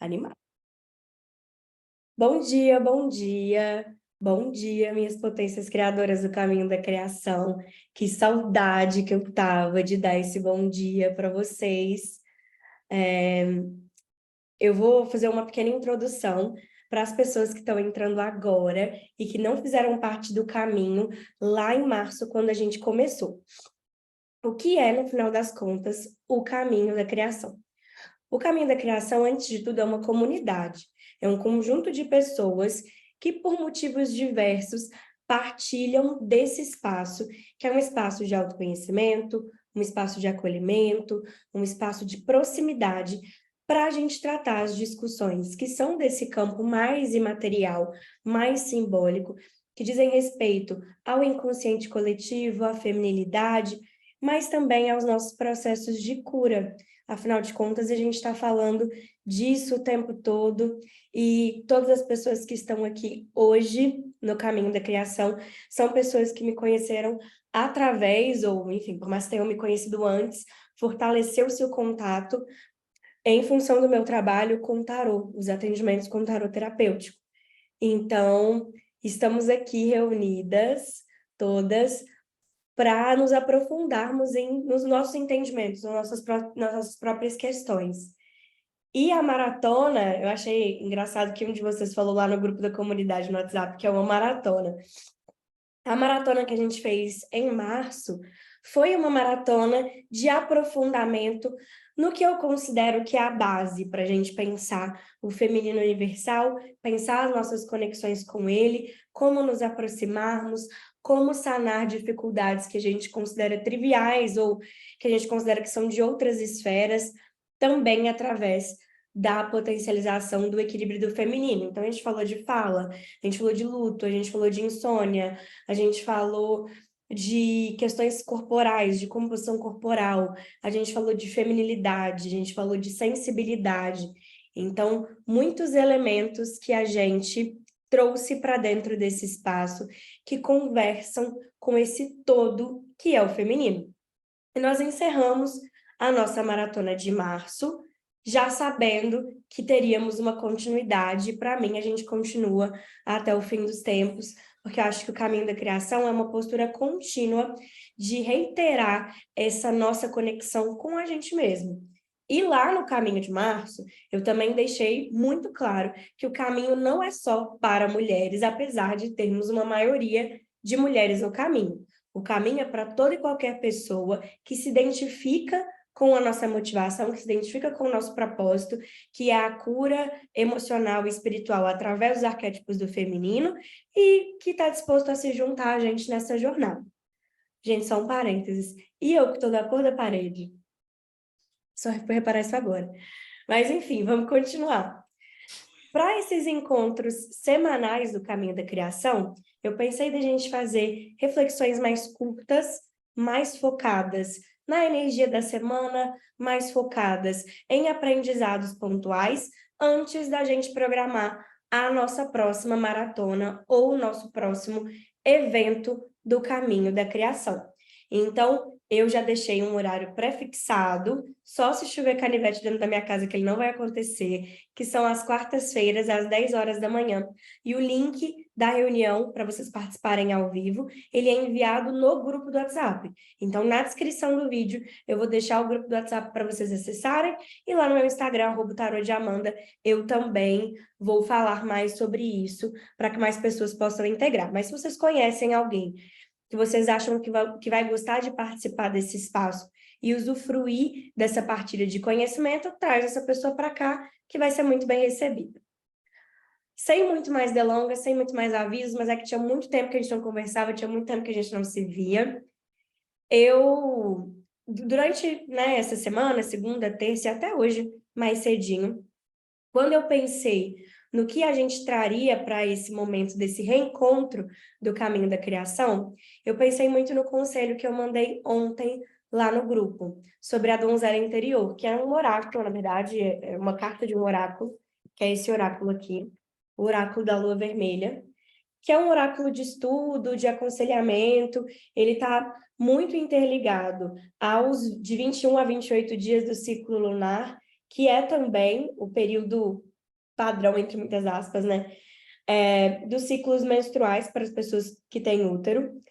Animar. Bom dia, bom dia. Bom dia, minhas potências criadoras do caminho da criação. Que saudade que eu tava de dar esse bom dia para vocês. Eu vou fazer uma pequena introdução para as pessoas que estão entrando agora e que não fizeram parte do caminho lá em março, quando a gente começou. O que é, no final das contas, o caminho da criação? O caminho da criação, antes de tudo, é uma comunidade. É um conjunto de pessoas que, por motivos diversos, partilham desse espaço, que é um espaço de autoconhecimento, um espaço de acolhimento, um espaço de proximidade, para a gente tratar as discussões que são desse campo mais imaterial, mais simbólico, que dizem respeito ao inconsciente coletivo, à feminilidade, mas também aos nossos processos de cura. Afinal de contas, a gente está falando disso o tempo todo, e todas as pessoas que estão aqui hoje no caminho da criação são pessoas que me conheceram através, ou enfim, por mais que tenham me conhecido antes, fortaleceu o seu contato em função do meu trabalho com tarô, os atendimentos com tarô terapêutico. Então, estamos aqui reunidas, todas, para nos aprofundarmos nos nossos entendimentos, nas nossas próprias questões. E a maratona, eu achei engraçado que um de vocês falou lá no grupo da comunidade no WhatsApp, que é uma maratona. A maratona que a gente fez em março foi uma maratona de aprofundamento no que eu considero que é a base para a gente pensar o feminino universal, pensar as nossas conexões com ele, como nos aproximarmos, como sanar dificuldades que a gente considera triviais ou que a gente considera que são de outras esferas, também através da potencialização do equilíbrio do feminino. Então, a gente falou de fala, a gente falou de luto, a gente falou de insônia, a gente falou de questões corporais, de composição corporal, a gente falou de feminilidade, a gente falou de sensibilidade. Então, muitos elementos que a gente trouxe para dentro desse espaço que conversam com esse todo que é o feminino. E nós encerramos a nossa maratona de março, já sabendo que teríamos uma continuidade. Para mim, a gente continua até o fim dos tempos, porque eu acho que o caminho da criação é uma postura contínua de reiterar essa nossa conexão com a gente mesmo. E lá no caminho de março, eu também deixei muito claro que o caminho não é só para mulheres, apesar de termos uma maioria de mulheres no caminho. O caminho é para toda e qualquer pessoa que se identifica com a nossa motivação, que se identifica com o nosso propósito, que é a cura emocional e espiritual através dos arquétipos do feminino e que está disposto a se juntar a gente nessa jornada. Gente, só um parênteses. E eu que estou da cor da parede? Só fui reparar isso agora. Mas, enfim, vamos continuar. Para esses encontros semanais do Caminho da Criação, eu pensei da gente fazer reflexões mais curtas, mais focadas na energia da semana, mais focadas em aprendizados pontuais, antes da gente programar a nossa próxima maratona ou o nosso próximo evento do Caminho da Criação. Então, eu já deixei um horário pré-fixado, só se chover canivete dentro da minha casa, que ele não vai acontecer, que são as quartas-feiras, às 10 horas da manhã. E o link da reunião, para vocês participarem ao vivo, ele é enviado no grupo do WhatsApp. Então, na descrição do vídeo, eu vou deixar o grupo do WhatsApp para vocês acessarem, e lá no meu Instagram, @tarotdeamanda, eu também vou falar mais sobre isso, para que mais pessoas possam integrar. Mas se vocês conhecem alguém que vocês acham que vai gostar de participar desse espaço e usufruir dessa partilha de conhecimento, traz essa pessoa para cá, que vai ser muito bem recebida. Sem muito mais delongas, sem muito mais avisos, mas é que tinha muito tempo que a gente não conversava, tinha muito tempo que a gente não se via. Durante, né, essa semana, segunda, terça e até hoje, mais cedinho, quando eu pensei no que a gente traria para esse momento desse reencontro do caminho da criação, eu pensei muito no conselho que eu mandei ontem lá no grupo, sobre a donzela interior, que é um oráculo, na verdade, é uma carta de um oráculo, que é esse oráculo aqui, o oráculo da lua vermelha, que é um oráculo de estudo, de aconselhamento, ele está muito interligado aos de 21 a 28 dias do ciclo lunar, que é também o período padrão, entre muitas aspas, né? Dos ciclos menstruais para as pessoas que têm útero.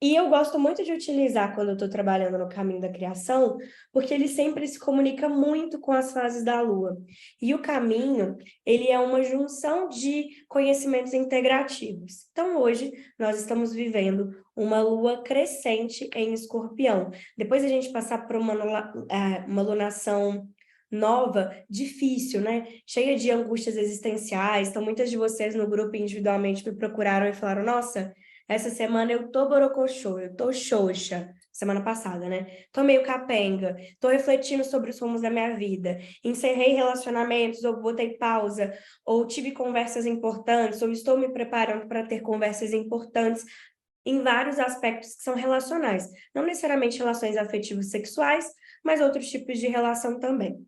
E eu gosto muito de utilizar quando eu estou trabalhando no caminho da criação, porque ele sempre se comunica muito com as fases da Lua. E o caminho, ele é uma junção de conhecimentos integrativos. Então, hoje, nós estamos vivendo uma Lua crescente em Escorpião. Depois a gente passar por uma lunação nova, difícil, né? Cheia de angústias existenciais. Então, muitas de vocês no grupo individualmente me procuraram e falaram, nossa, essa semana eu tô borocochô, eu tô xoxa, semana passada, né? Tô meio capenga, tô refletindo sobre os rumos da minha vida, encerrei relacionamentos, ou botei pausa, ou tive conversas importantes, ou estou me preparando para ter conversas importantes em vários aspectos que são relacionais. Não necessariamente relações afetivos sexuais, mas outros tipos de relação também.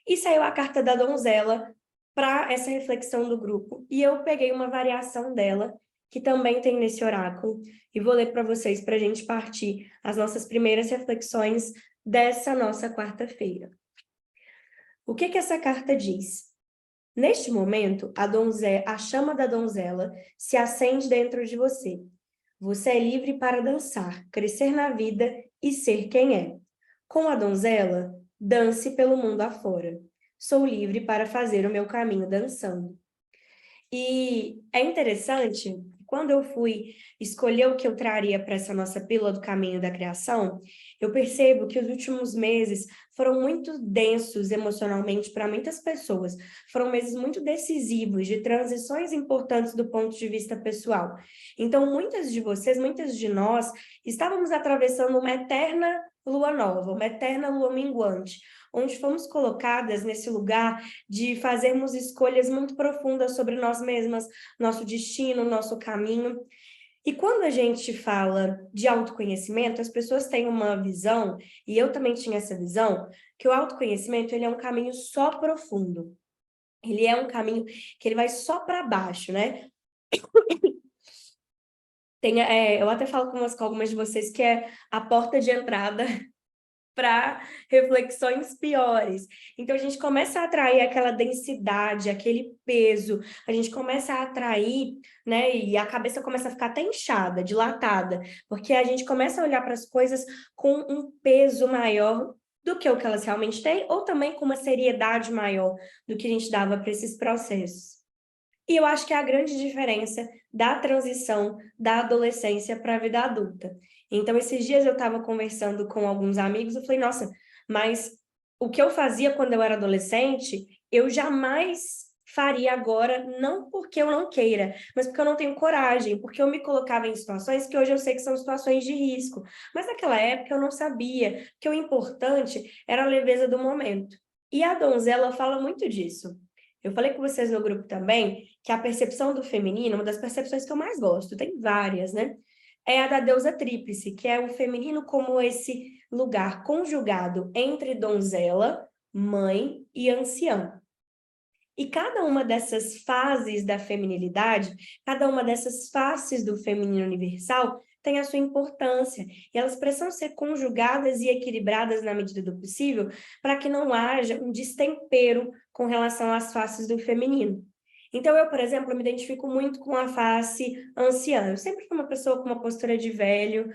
E saiu a carta da donzela para essa reflexão do grupo, e eu peguei uma variação dela, que também tem nesse oráculo, e vou ler para vocês para a gente partir as nossas primeiras reflexões dessa nossa quarta-feira. O que essa carta diz? Neste momento, a chama da donzela se acende dentro de você. Você é livre para dançar, crescer na vida e ser quem é. Com a donzela, dance pelo mundo afora. Sou livre para fazer o meu caminho dançando. E é interessante, quando eu fui escolher o que eu traria para essa nossa pílula do caminho da criação, eu percebo que os últimos meses foram muito densos emocionalmente para muitas pessoas. Foram meses muito decisivos, de transições importantes do ponto de vista pessoal. Então, muitas de vocês, muitas de nós, estávamos atravessando uma eterna lua nova, uma eterna lua minguante, onde fomos colocadas nesse lugar de fazermos escolhas muito profundas sobre nós mesmas, nosso destino, nosso caminho. E quando a gente fala de autoconhecimento, as pessoas têm uma visão, e eu também tinha essa visão, que o autoconhecimento ele é um caminho só profundo. Ele é um caminho que ele vai só para baixo, né? Eu até falo com algumas de vocês que é a porta de entrada para reflexões piores. Então, a gente começa a atrair aquela densidade, aquele peso, a gente começa a atrair, né? E a cabeça começa a ficar até inchada, dilatada, porque a gente começa a olhar para as coisas com um peso maior do que o que elas realmente têm, ou também com uma seriedade maior do que a gente dava para esses processos. E eu acho que é a grande diferença da transição da adolescência para a vida adulta. Então, esses dias eu estava conversando com alguns amigos, eu falei, nossa, mas o que eu fazia quando eu era adolescente, eu jamais faria agora, não porque eu não queira, mas porque eu não tenho coragem, porque eu me colocava em situações que hoje eu sei que são situações de risco. Mas naquela época eu não sabia, que o importante era a leveza do momento. E a donzela fala muito disso. Eu falei com vocês no grupo também que a percepção do feminino, uma das percepções que eu mais gosto, tem várias, né? É a da deusa tríplice, que é o feminino como esse lugar conjugado entre donzela, mãe e anciã. E cada uma dessas fases da feminilidade, cada uma dessas faces do feminino universal tem a sua importância, e elas precisam ser conjugadas e equilibradas na medida do possível para que não haja um destempero com relação às faces do feminino. Então, eu, por exemplo, me identifico muito com a face anciã. Eu sempre fui uma pessoa com uma postura de velho,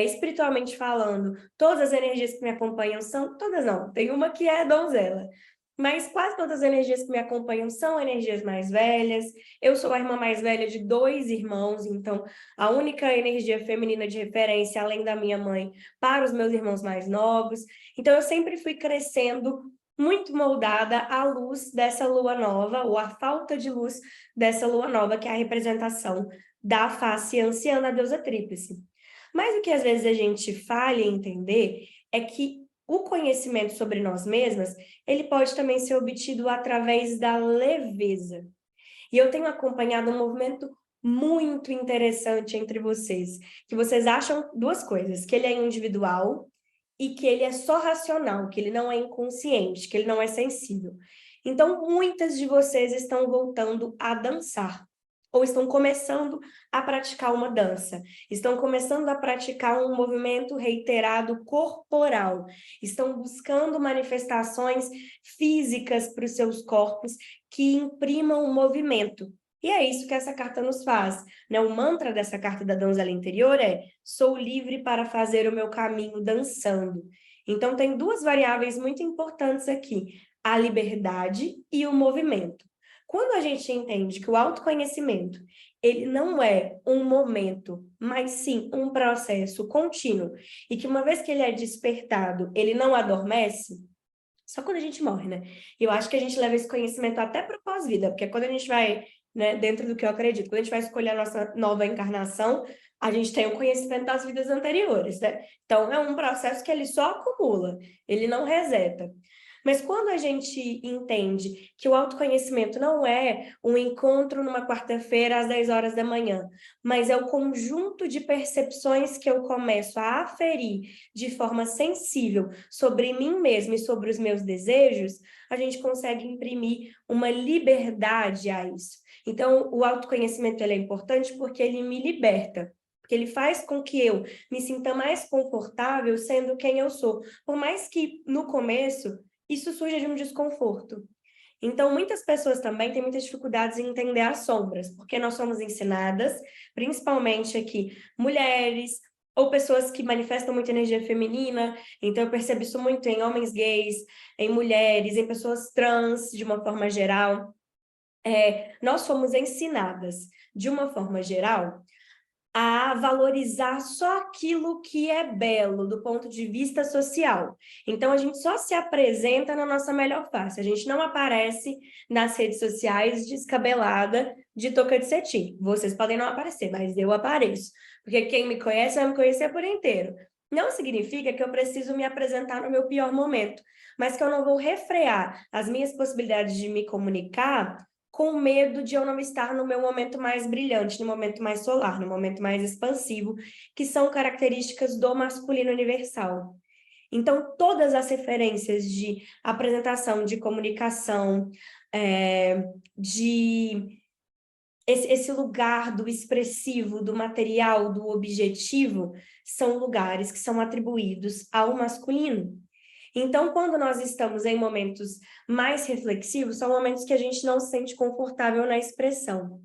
espiritualmente falando. Todas as energias que me acompanham são... Todas não, tem uma que é donzela. Mas quase todas as energias que me acompanham são energias mais velhas. Eu sou a irmã mais velha de 2 irmãos, então a única energia feminina de referência, além da minha mãe, para os meus irmãos mais novos. Então eu sempre fui crescendo muito moldada à luz dessa lua nova, ou à falta de luz dessa lua nova, que é a representação da face anciã da deusa tríplice. Mas o que às vezes a gente falha em entender é que o conhecimento sobre nós mesmas, ele pode também ser obtido através da leveza. E eu tenho acompanhado um movimento muito interessante entre vocês, que vocês acham duas coisas, que ele é individual e que ele é só racional, que ele não é inconsciente, que ele não é sensível. Então, muitas de vocês estão voltando a dançar. ou estão começando a praticar uma dança, estão começando a praticar um movimento reiterado corporal, estão buscando manifestações físicas para os seus corpos que imprimam um movimento. E é isso que essa carta nos faz, né? O mantra dessa carta da donzela interior é: sou livre para fazer o meu caminho dançando. Então, tem duas variáveis muito importantes aqui: a liberdade e o movimento. Quando a gente entende que o autoconhecimento, ele não é um momento, mas sim um processo contínuo, e que uma vez que ele é despertado, ele não adormece, só quando a gente morre, né? Eu acho que a gente leva esse conhecimento até para pós-vida, porque quando a gente vai, né, dentro do que eu acredito, quando a gente vai escolher a nossa nova encarnação, a gente tem o conhecimento das vidas anteriores, né? Então, é um processo que ele só acumula, ele não reseta. Mas quando a gente entende que o autoconhecimento não é um encontro numa quarta-feira às 10 horas da manhã, mas é o conjunto de percepções que eu começo a aferir de forma sensível sobre mim mesma e sobre os meus desejos, a gente consegue imprimir uma liberdade a isso. Então, o autoconhecimento ele é importante porque ele me liberta, porque ele faz com que eu me sinta mais confortável sendo quem eu sou. Por mais que, no começo, isso surja de um desconforto. Então, muitas pessoas também têm muitas dificuldades em entender as sombras, porque nós somos ensinadas, principalmente aqui, mulheres, ou pessoas que manifestam muita energia feminina, então eu percebo isso muito em homens gays, em mulheres, em pessoas trans, de uma forma geral. Nós fomos ensinadas, de uma forma geral, a valorizar só aquilo que é belo do ponto de vista social. Então, a gente só se apresenta na nossa melhor face. A gente não aparece nas redes sociais descabelada de touca de cetim. Vocês podem não aparecer, mas eu apareço. Porque quem me conhece vai me conhecer por inteiro. Não significa que eu preciso me apresentar no meu pior momento, mas que eu não vou refrear as minhas possibilidades de me comunicar com medo de eu não estar no meu momento mais brilhante, no momento mais solar, no momento mais expansivo, que são características do masculino universal. Então, todas as referências de apresentação, de comunicação, de esse lugar do expressivo, do material, do objetivo, são lugares que são atribuídos ao masculino. Então, quando nós estamos em momentos mais reflexivos, são momentos que a gente não se sente confortável na expressão.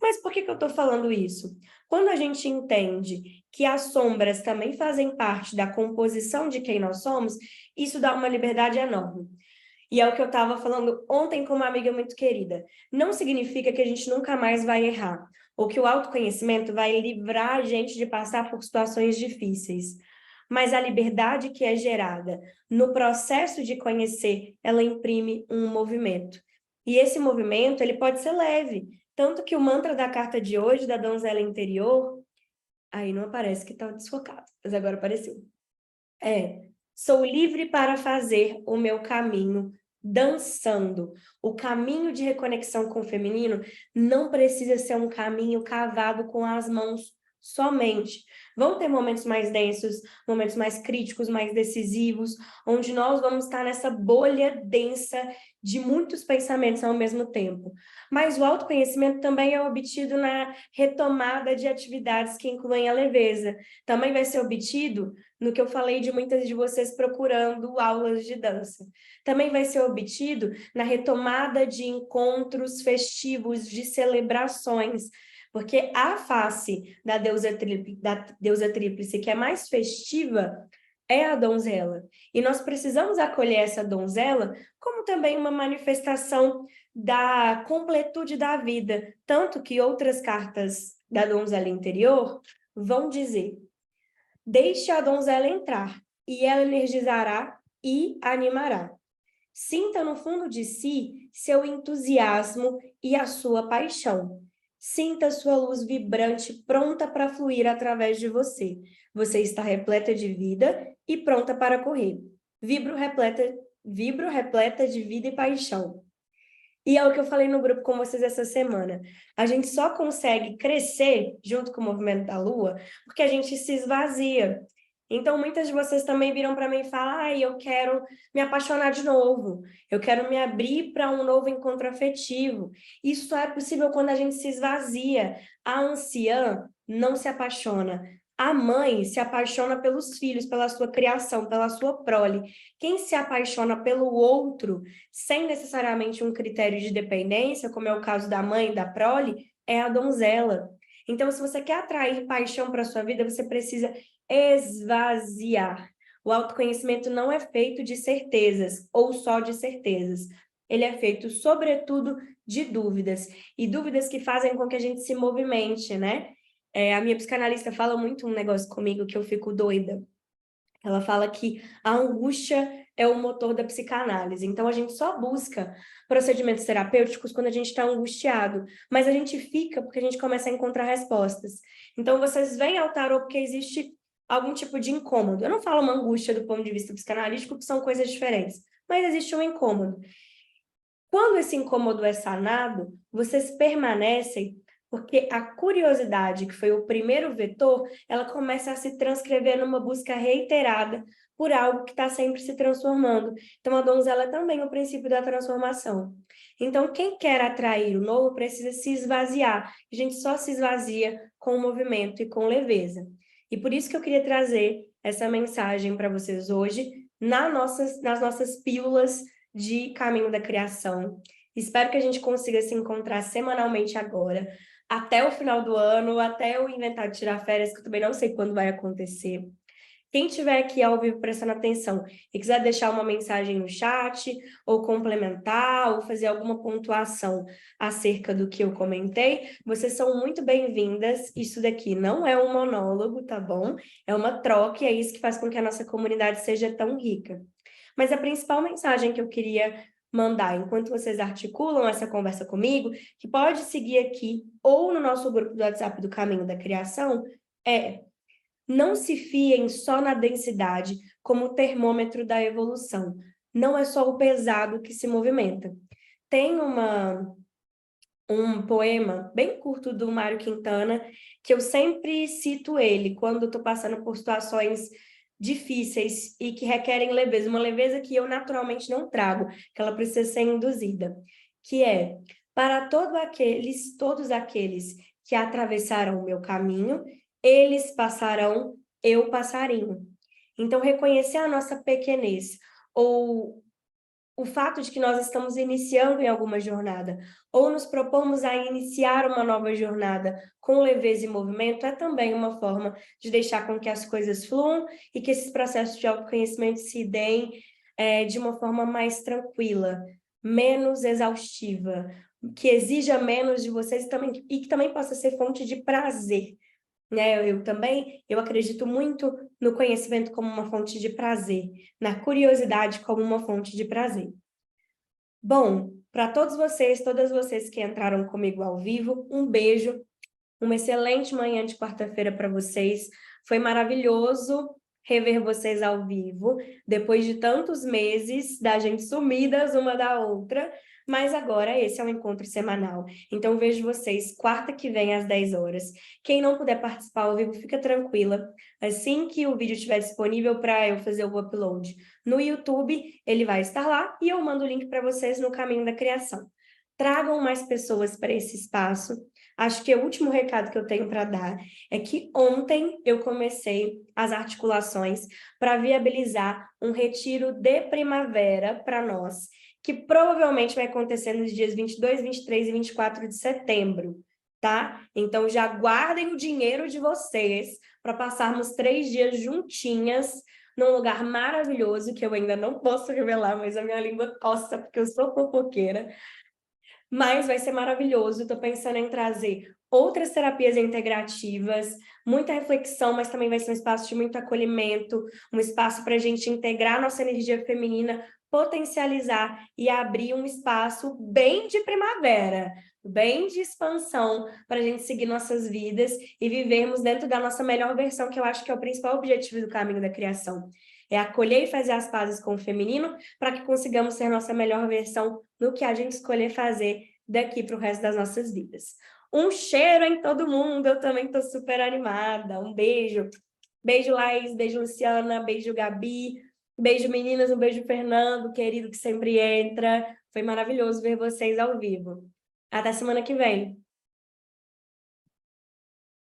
Mas por que eu estou falando isso? Quando a gente entende que as sombras também fazem parte da composição de quem nós somos, isso dá uma liberdade enorme. E é o que eu estava falando ontem com uma amiga muito querida. Não significa que a gente nunca mais vai errar, ou que o autoconhecimento vai livrar a gente de passar por situações difíceis. Mas a liberdade que é gerada no processo de conhecer, ela imprime um movimento. E esse movimento, ele pode ser leve. Tanto que o mantra da carta de hoje, da donzela interior, aí não aparece que está desfocado, mas agora apareceu. Sou livre para fazer o meu caminho dançando. O caminho de reconexão com o feminino não precisa ser um caminho cavado com as mãos somente. Vão ter momentos mais densos, momentos mais críticos, mais decisivos, onde nós vamos estar nessa bolha densa de muitos pensamentos ao mesmo tempo. Mas o autoconhecimento também é obtido na retomada de atividades que incluem a leveza. Também vai ser obtido no que eu falei de muitas de vocês procurando aulas de dança. Também vai ser obtido na retomada de encontros festivos, de celebrações, porque a face da deusa tríplice que é mais festiva é a donzela. E nós precisamos acolher essa donzela como também uma manifestação da completude da vida, tanto que outras cartas da donzela interior vão dizer: deixe a donzela entrar, e ela energizará e animará. Sinta no fundo de si seu entusiasmo e a sua paixão. Sinta sua luz vibrante pronta para fluir através de você. Você está repleta de vida e pronta para correr. Vibro repleta de vida e paixão. E é o que eu falei no grupo com vocês essa semana. A gente só consegue crescer junto com o movimento da Lua porque a gente se esvazia. Então, muitas de vocês também viram para mim e falam, eu quero me apaixonar de novo, eu quero me abrir para um novo encontro afetivo. Isso só é possível quando a gente se esvazia. A anciã não se apaixona. A mãe se apaixona pelos filhos, pela sua criação, pela sua prole. Quem se apaixona pelo outro, sem necessariamente um critério de dependência, como é o caso da mãe e da prole, é a donzela. Então, se você quer atrair paixão para a sua vida, você precisa esvaziar. O autoconhecimento não é feito de certezas ou só de certezas. Ele é feito, sobretudo, de dúvidas. E dúvidas que fazem com que a gente se movimente, né? A minha psicanalista fala muito um negócio comigo que eu fico doida. Ela fala que a angústia é o motor da psicanálise. Então, a gente só busca procedimentos terapêuticos quando a gente está angustiado. Mas a gente fica porque a gente começa a encontrar respostas. Então, vocês vêm ao tarô porque existe algum tipo de incômodo. Eu não falo uma angústia do ponto de vista psicanalítico, que são coisas diferentes. Mas existe um incômodo. Quando esse incômodo é sanado, vocês permanecem porque a curiosidade, que foi o primeiro vetor, ela começa a se transcrever numa busca reiterada por algo que está sempre se transformando. Então, a donzela é também o princípio da transformação. Então, quem quer atrair o novo precisa se esvaziar. A gente só se esvazia com o movimento e com leveza. E por isso que eu queria trazer essa mensagem para vocês hoje, nas nossas pílulas de caminho da criação. Espero que a gente consiga se encontrar semanalmente agora, até o final do ano, até eu inventar de tirar férias, que eu também não sei quando vai acontecer. Quem estiver aqui ao vivo prestando atenção e quiser deixar uma mensagem no chat, ou complementar, ou fazer alguma pontuação acerca do que eu comentei, vocês são muito bem-vindas. Isso daqui não é um monólogo, tá bom? É uma troca e é isso que faz com que a nossa comunidade seja tão rica. Mas a principal mensagem que eu queria mandar, enquanto vocês articulam essa conversa comigo, que pode seguir aqui ou no nosso grupo do WhatsApp do Caminho da Criação, é: não se fiem só na densidade como termômetro da evolução. Não é só o pesado que se movimenta. Tem um poema bem curto do Mário Quintana, que eu sempre cito ele quando estou passando por situações difíceis e que requerem leveza, uma leveza que eu naturalmente não trago, que ela precisa ser induzida, que é: para todos aqueles que atravessaram o meu caminho, eles passarão, eu passarinho. Então, reconhecer a nossa pequenez, ou o fato de que nós estamos iniciando em alguma jornada, ou nos propomos a iniciar uma nova jornada com leveza e movimento, é também uma forma de deixar com que as coisas fluam e que esses processos de autoconhecimento se deem de uma forma mais tranquila, menos exaustiva, que exija menos de vocês e que também possa ser fonte de prazer, né? Eu acredito muito no conhecimento como uma fonte de prazer, na curiosidade como uma fonte de prazer. Bom, para todas vocês que entraram comigo ao vivo, um beijo, uma excelente manhã de quarta-feira para vocês. Foi maravilhoso rever vocês ao vivo, depois de tantos meses da gente sumidas uma da outra, mas agora esse é um encontro semanal. Então, vejo vocês quarta que vem às 10 horas. Quem não puder participar ao vivo, fica tranquila. Assim que o vídeo estiver disponível para eu fazer o upload no YouTube, ele vai estar lá e eu mando o link para vocês no Caminho da Criação. Tragam mais pessoas para esse espaço. Acho que o último recado que eu tenho para dar é que ontem eu comecei as articulações para viabilizar um retiro de primavera para nós, que provavelmente vai acontecer nos dias 22, 23 e 24 de setembro, tá? Então já guardem o dinheiro de vocês para passarmos 3 dias juntinhas num lugar maravilhoso, que eu ainda não posso revelar, mas a minha língua coça, porque eu sou fofoqueira. Mas vai ser maravilhoso. Estou pensando em trazer outras terapias integrativas, muita reflexão, mas também vai ser um espaço de muito acolhimento, um espaço para a gente integrar nossa energia feminina, potencializar e abrir um espaço bem de primavera, bem de expansão, para a gente seguir nossas vidas e vivermos dentro da nossa melhor versão, que eu acho que é o principal objetivo do Caminho da Criação. É acolher e fazer as pazes com o feminino para que consigamos ser nossa melhor versão no que a gente escolher fazer daqui para o resto das nossas vidas. Um cheiro em todo mundo, eu também estou super animada. Um beijo. Beijo, Laís, beijo, Luciana, beijo, Gabi, beijo, meninas, um beijo, Fernando, querido, que sempre entra. Foi maravilhoso ver vocês ao vivo. Até semana que vem.